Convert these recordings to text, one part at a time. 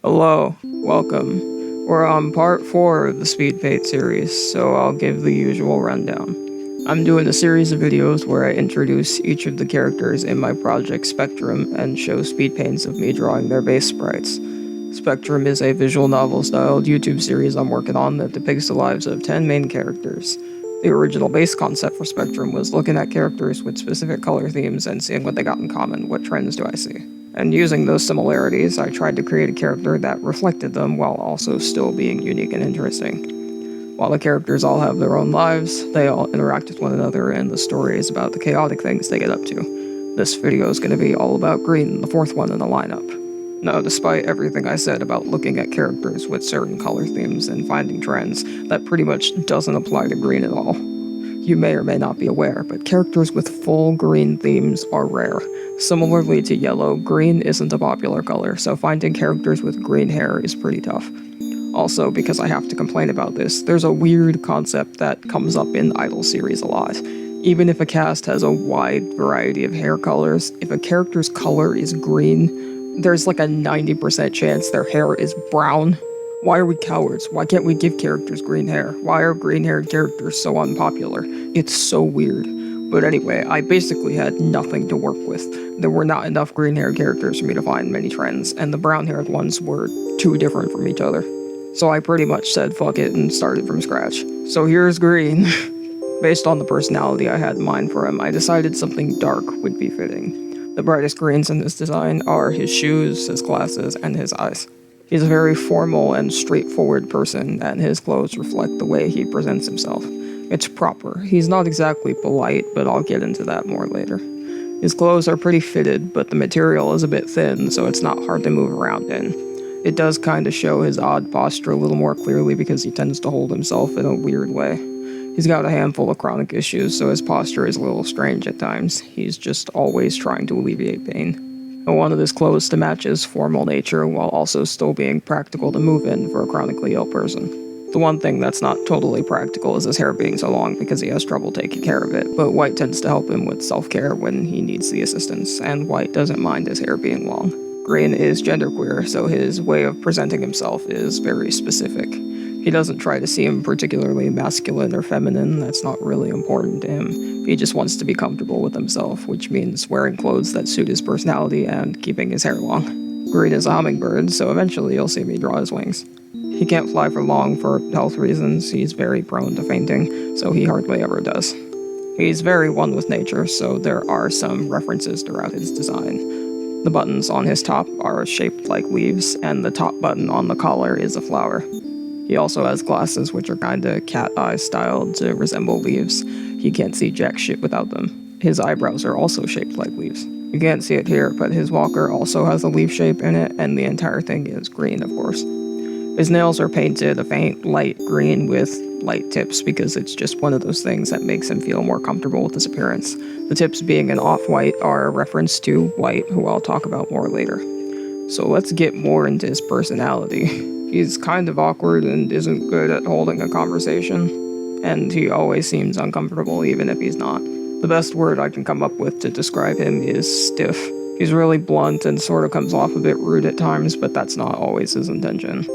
Hello, welcome. We're on part 4 of the Speedpaint series, so I'll give the usual rundown. I'm doing a series of videos where I introduce each of the characters in my project Spectrum and show speed paints of me drawing their base sprites. Spectrum is a visual novel-styled YouTube series I'm working on that depicts the lives of 10 main characters. The original base concept for Spectrum was looking at characters with specific color themes and seeing what they got in common. What trends do I see? And using those similarities, I tried to create a character that reflected them while also still being unique and interesting. While the characters all have their own lives, they all interact with one another, and the story is about the chaotic things they get up to. This video is going to be all about Green, the fourth one in the lineup. Now, despite everything I said about looking at characters with certain color themes and finding trends, that pretty much doesn't apply to Green at all. You may or may not be aware, but characters with full green themes are rare. Similarly to yellow, green isn't a popular color, so finding characters with green hair is pretty tough. Also, because I have to complain about this, there's a weird concept that comes up in Idol series a lot. Even if a cast has a wide variety of hair colors, if a character's color is green, there's like a 90% chance their hair is brown. Why are we cowards? Why can't we give characters green hair? Why are green-haired characters so unpopular? It's so weird. But anyway, I basically had nothing to work with. There were not enough green-haired characters for me to find many trends, and the brown-haired ones were too different from each other. So I pretty much said fuck it and started from scratch. So here's Green. Based on the personality I had in mind for him, I decided something dark would be fitting. The brightest greens in this design are his shoes, his glasses, and his eyes. He's a very formal and straightforward person, and his clothes reflect the way he presents himself. It's proper. He's not exactly polite, but I'll get into that more later. His clothes are pretty fitted, but the material is a bit thin, so it's not hard to move around in. It does kind of show his odd posture a little more clearly because he tends to hold himself in a weird way. He's got a handful of chronic issues, so his posture is a little strange at times. He's just always trying to alleviate pain. I wanted his clothes to match his formal nature while also still being practical to move in for a chronically ill person. The one thing that's not totally practical is his hair being so long because he has trouble taking care of it, but White tends to help him with self-care when he needs the assistance, and White doesn't mind his hair being long. Green is genderqueer, so his way of presenting himself is very specific. He doesn't try to seem particularly masculine or feminine. That's not really important to him. He just wants to be comfortable with himself, which means wearing clothes that suit his personality and keeping his hair long. Green is a hummingbird, so eventually you'll see me draw his wings. He can't fly for long for health reasons. He's very prone to fainting, so he hardly ever does. He's very one with nature, so there are some references throughout his design. The buttons on his top are shaped like leaves, and the top button on the collar is a flower. He also has glasses which are kinda cat eye styled to resemble leaves. He can't see jack shit without them. His eyebrows are also shaped like leaves. You can't see it here, but his walker also has a leaf shape in it, and the entire thing is green, of course. His nails are painted a faint light green with light tips because it's just one of those things that makes him feel more comfortable with his appearance. The tips being an off-white are a reference to White, who I'll talk about more later. So let's get more into his personality. He's kind of awkward and isn't good at holding a conversation, and he always seems uncomfortable even if he's not. The best word I can come up with to describe him is stiff. He's really blunt and sort of comes off a bit rude at times, but that's not always his intention.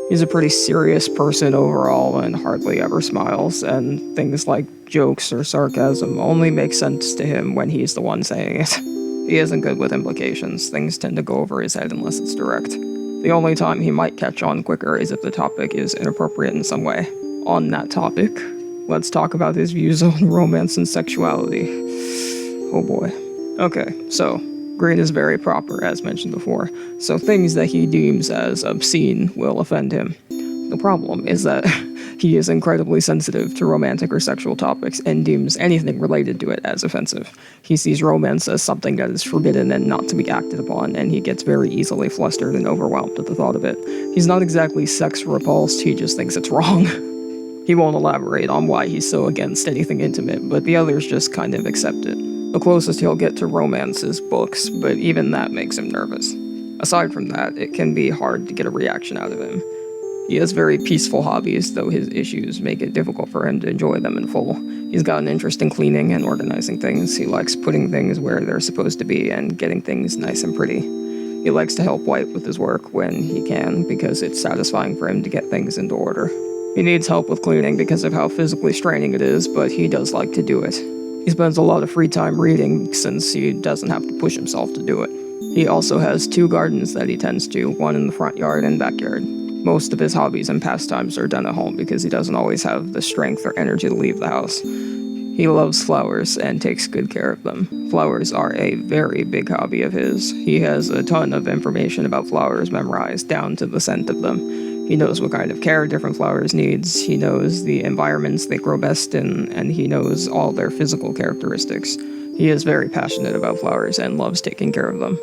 He's a pretty serious person overall and hardly ever smiles, and things like jokes or sarcasm only make sense to him when he's the one saying it. He isn't good with implications. Things tend to go over his head unless it's direct. The only time he might catch on quicker is if the topic is inappropriate in some way. On that topic, let's talk about his views on romance and sexuality. Oh boy. Okay, so Green is very proper, as mentioned before, so things that he deems as obscene will offend him. The problem is that he is incredibly sensitive to romantic or sexual topics and deems anything related to it as offensive. He sees romance as something that is forbidden and not to be acted upon, and he gets very easily flustered and overwhelmed at the thought of it. He's not exactly sex repulsed, he just thinks it's wrong. He won't elaborate on why he's so against anything intimate, but the others just kind of accept it. The closest he'll get to romance is books, but even that makes him nervous. Aside from that, it can be hard to get a reaction out of him. He has very peaceful hobbies, though his issues make it difficult for him to enjoy them in full. He's got an interest in cleaning and organizing things. He likes putting things where they're supposed to be and getting things nice and pretty. He likes to help White with his work when he can, because it's satisfying for him to get things into order. He needs help with cleaning because of how physically straining it is, but he does like to do it. He spends a lot of free time reading since he doesn't have to push himself to do it. He also has 2 gardens that he tends to, one in the front yard and backyard. Most of his hobbies and pastimes are done at home because he doesn't always have the strength or energy to leave the house. He loves flowers and takes good care of them. Flowers are a very big hobby of his. He has a ton of information about flowers memorized down to the scent of them. He knows what kind of care different flowers needs, he knows the environments they grow best in, and he knows all their physical characteristics. He is very passionate about flowers and loves taking care of them.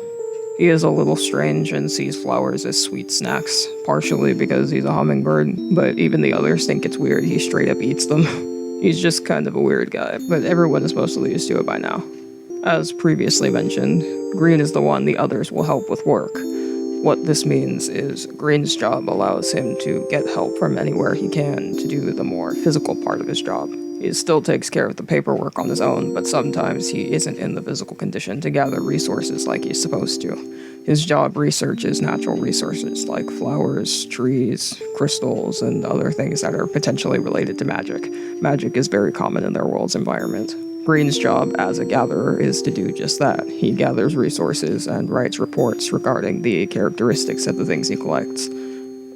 He is a little strange and sees flowers as sweet snacks, partially because he's a hummingbird, but even the others think it's weird he straight up eats them. He's just kind of a weird guy, but everyone is mostly used to it by now. As previously mentioned, Green is the one the others will help with work. What this means is Green's job allows him to get help from anywhere he can to do the more physical part of his job. He still takes care of the paperwork on his own, but sometimes he isn't in the physical condition to gather resources like he's supposed to. His job researches natural resources like flowers, trees, crystals, and other things that are potentially related to magic. Magic is very common in their world's environment. Green's job as a gatherer is to do just that. He gathers resources and writes reports regarding the characteristics of the things he collects.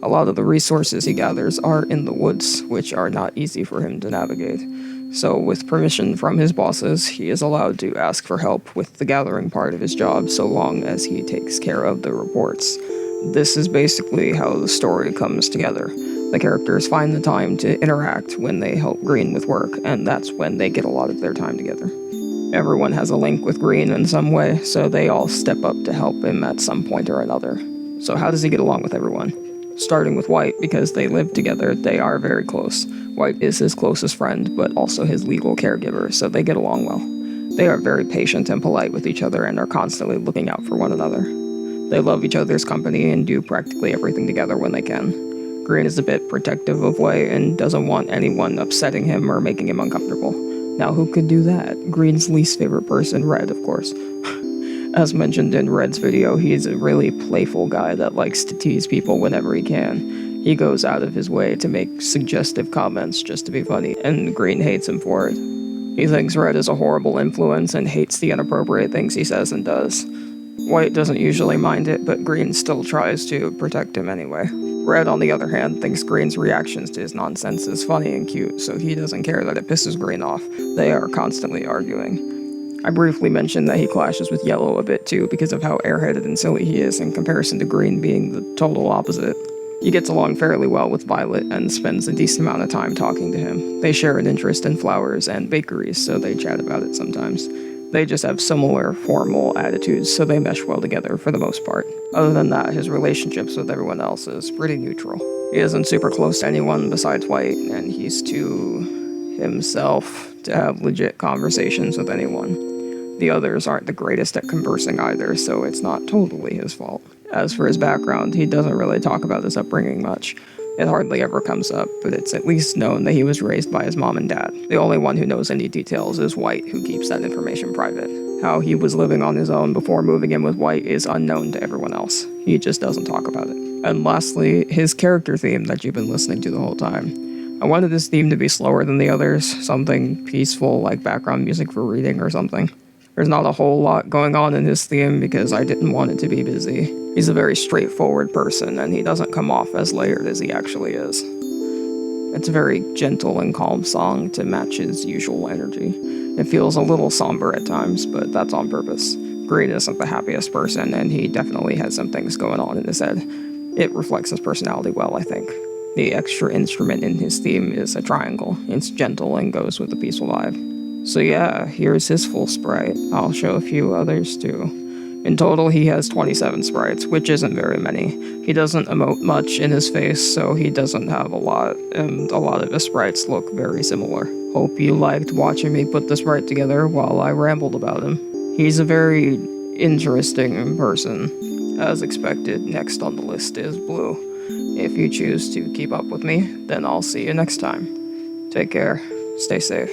A lot of the resources he gathers are in the woods, which are not easy for him to navigate. So with permission from his bosses, he is allowed to ask for help with the gathering part of his job so long as he takes care of the reports. This is basically how the story comes together. The characters find the time to interact when they help Green with work, and that's when they get a lot of their time together. Everyone has a link with Green in some way, so they all step up to help him at some point or another. So how does he get along with everyone? Starting with White, because they live together, they are very close. White is his closest friend, but also his legal caregiver, so they get along well. They are very patient and polite with each other and are constantly looking out for one another. They love each other's company and do practically everything together when they can. Green is a bit protective of White and doesn't want anyone upsetting him or making him uncomfortable. Now who could do that? Green's least favorite person, Red, of course. As mentioned in Red's video, he's a really playful guy that likes to tease people whenever he can. He goes out of his way to make suggestive comments just to be funny, and Green hates him for it. He thinks Red is a horrible influence and hates the inappropriate things he says and does. White doesn't usually mind it, but Green still tries to protect him anyway. Red, on the other hand, thinks Green's reactions to his nonsense is funny and cute, so he doesn't care that it pisses Green off. They are constantly arguing. I briefly mentioned that he clashes with Yellow a bit too because of how airheaded and silly he is in comparison to Green being the total opposite. He gets along fairly well with Violet and spends a decent amount of time talking to him. They share an interest in flowers and bakeries, so they chat about it sometimes. They just have similar formal attitudes, so they mesh well together for the most part. Other than that, his relationships with everyone else is pretty neutral. He isn't super close to anyone besides White, and he's too himself to have legit conversations with anyone. The others aren't the greatest at conversing either, so it's not totally his fault. As for his background, he doesn't really talk about his upbringing much. It hardly ever comes up, but it's at least known that he was raised by his mom and dad. The only one who knows any details is White, who keeps that information private. How he was living on his own before moving in with White is unknown to everyone else. He just doesn't talk about it. And lastly, his character theme that you've been listening to the whole time. I wanted this theme to be slower than the others, something peaceful like background music for reading or something. There's not a whole lot going on in his theme because I didn't want it to be busy. He's a very straightforward person, and he doesn't come off as layered as he actually is. It's a very gentle and calm song to match his usual energy. It feels a little somber at times, but that's on purpose. Green isn't the happiest person, and he definitely has some things going on in his head. It reflects his personality well, I think. The extra instrument in his theme is a triangle. It's gentle and goes with the peaceful vibe. So yeah, here's his full sprite. I'll show a few others too. In total, he has 27 sprites, which isn't very many. He doesn't emote much in his face, so he doesn't have a lot, and a lot of his sprites look very similar. Hope you liked watching me put the sprite together while I rambled about him. He's a very interesting person. As expected, next on the list is Blue. If you choose to keep up with me, then I'll see you next time. Take care. Stay safe.